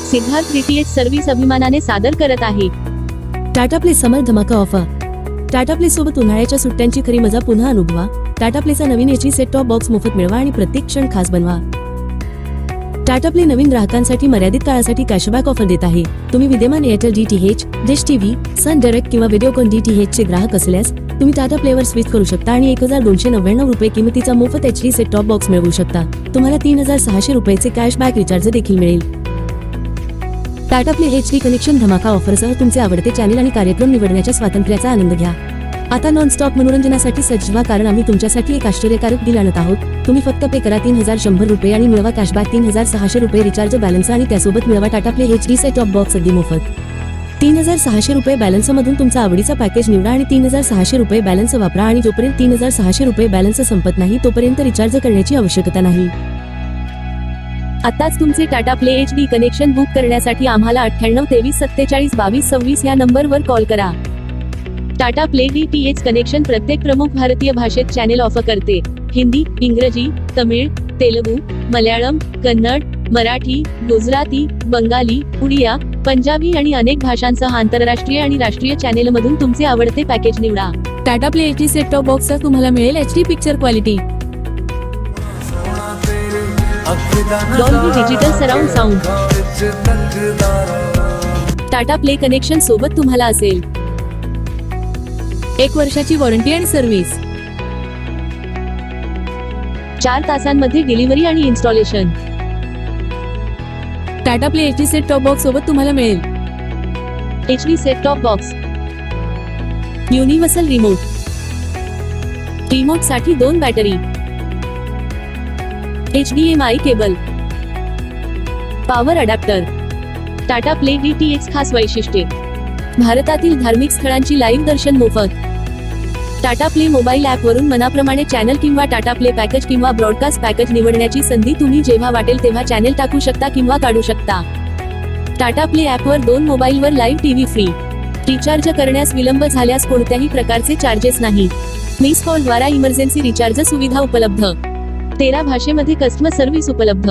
Siddharth DTH service अभिमानाने सादर करत आहे टाटा प्ले समर धमाका ऑफर. टाटा प्ले सोबत उन्हाळ्याच्या सुट्ट्यांची खरी मजा पुन्हा अनुभवा. टाटा प्लेचा नवीन एचडी सेट टॉप बॉक्स मोफत मिळवा आणि प्रत्येक क्षण खास बनवा. टाटा प्ले नवीन ग्राहकांसाठी मर्यादित काळासाठी कॅशबॅक ऑफर देत आहे. तुम्ही विद्यमान Airtel DTH, dish TV, Sun Direct किंवा व्हिडिओकॉन डीटीएच चे ग्राहक असल्यास तुम्ही टाटा प्लेवर स्विच करू शकता आणि 1299 रुपये किमतीचा मोफत एचडी सेट टॉप बॉक्स मिळवू शकता. तुम्हाला 3600 रुपयेचे कॅशबॅक रिचार्ज देखील मिळेल. टाटा प्ले एचडी कनेक्शन धमाका ऑफरसह तुमचे आवडते चॅनेल आणि कार्यक्रम निवडण्याच्या स्वातंत्र्याचा आनंद घ्या. आता नॉन स्टॉप मनोरंजनासाठी सज्ज व्हा, कारण आम्ही तुमच्यासाठी एक आश्चर्यकारक डील आणत आहोत. तुम्ही फक्त पे करा 3100 रुपये आणि मिळवा कॅशबॅक 3600 रुपये रिचार्ज बॅलन्स आणि त्यासोबत मिळवा Tata play HD set top box अगदी मोफत. 3600 रुपये बॅलन्स मधून तुमचा आवडीचा पॅकेज निवडा आणि 3600 रुपये बॅलन्स वापरा आणि जोपर्यंत 3600 रुपये बॅलन्स संपत नाही तोपर्यंत रिचार्ज करण्याची आवश्यकता नाही. आताच तुमचे Tata play HD connection book करण्यासाठी आम्हाला 98 23 47 22 26 या नंबरवर कॉल करा. टाटा प्ले डीटीएच कनेक्शन प्रत्येक प्रमुख भारतीय भाषेत चॅनेल ऑफर करते. हिंदी, इंग्रजी, तमिळ, तेलुगू, मल्याळम, कन्नड, मराठी, गुजराती, बंगाली, उडिया, पंजाबी आणि अनेक भाषांसह आंतरराष्ट्रीय आणि राष्ट्रीय चॅनेलमधून तुमचे आवडते पॅकेज निवडा. Tata play HD set top बॉक्सचा तुम्हाला मिळेल HD picture quality, Dolby digital surround sound. Tata play connection सोबत तुम्हाला असेल 1 वर्षाची वॉरंटी आणि सर्व्हिस, 4 तासांमध्ये डिलिव्हरी आणि installation. Tata play HD set top box सोबत तुम्हाला मिळेल HD set top box, universal remote, remote साठी 2 battery, HDMI cable, power adapter. Tata play DTH खास वैशिष्ट्ये: भारतातील धार्मिक स्थळांची लाईव्ह दर्शन मोफत. टाटा प्ले मोबाईल ऍप वरून मनाप्रमाणे चॅनल किंवा टाटा प्ले पॅकेज किंवा ब्रॉडकास्ट पॅकेज निवडण्याची संधी. तुम्ही जेव्हा वाटेल तेव्हा चॅनल टाकू शकता किंवा काढू शकता. टाटा प्ले ऍप वर 2 मोबाईलवर लाईव्ह टीव्ही फ्री. रिचार्ज करण्यास विलंब झाल्यास कोणत्याही प्रकारचे चार्जेस नाही. मिस कॉल द्वारा इमर्जन्सी रिचार्ज सुविधा उपलब्ध. 13 भाषेमध्ये कस्टमर सर्व्हिस उपलब्ध.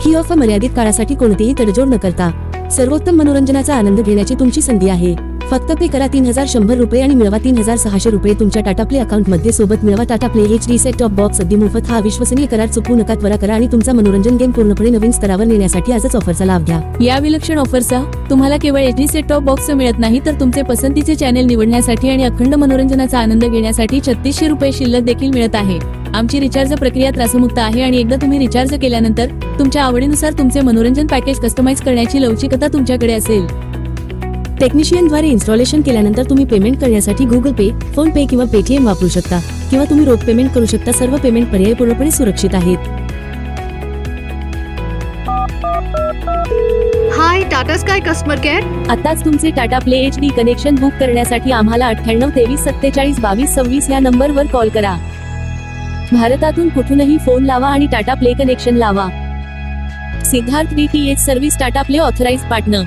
ही ऑफर मर्यादित काळासाठी कोणतीही तडजोड न करता सर्वोत्तम मनोरंजनाचा आनंद घेण्याची तुमची संधी आहे. फक्त पे करा 3100 रुपये आणि मिळवा 3600 रुपये तुमच्या टाटा प्ले अकाउंट मध्ये. सोबत मिळवा Tata play HD set top box अगदी मोफत. हा विश्वसनीय करार चुकवू नका. त्वरा करा आणि तुमचा मनोरंजन गेम पूर्णपणे नवीन स्तरावर नेण्यासाठी आजच ऑफरचा लाभ घ्या. या विलक्षण ऑफरचा तुम्हाला केवळ एचडी सेट टॉप बॉक्स मिळत नाही, तर तुमचे पसंतीचे चॅनेल निवडण्यासाठी आणि अखंड मनोरंजनाचा आनंद घेण्यासाठी 3600 रुपये शिल्लक देखील मिळत आहे. आमची रिचार्ज प्रक्रिया त्रासमुक्त आहे आणि एकदा तुम्ही रिचार्ज केल्यानंतर तुमच्या आवडीनुसार तुमचे मनोरंजन पॅकेज कस्टमाइज करण्याची लवचिकता तुमच्याकडे असेल. टेक्निशियनद्वारे इन्स्टॉलेशन केल्यानंतर तुम्ही पेमेंट करण्यासाठी गुगल पे, फोन पे किंवा पेटीएम वापरू शकता किंवा तुम्ही रोख पेमेंट करू शकता. सर्व पेमेंट पर्याय पूर्णपणे सुरक्षित आहेत. हाय टाटा स्काय कस्टमर केअर. आताच तुमचे Tata play HD connection book करण्यासाठी आम्हाला 98 23 47 22 26 या नंबरवर कॉल करा. भारतातून कुठूनही फोन लावा आणि टाटा प्ले कनेक्शन लावा. Siddharth DTH service Tata play authorised partner.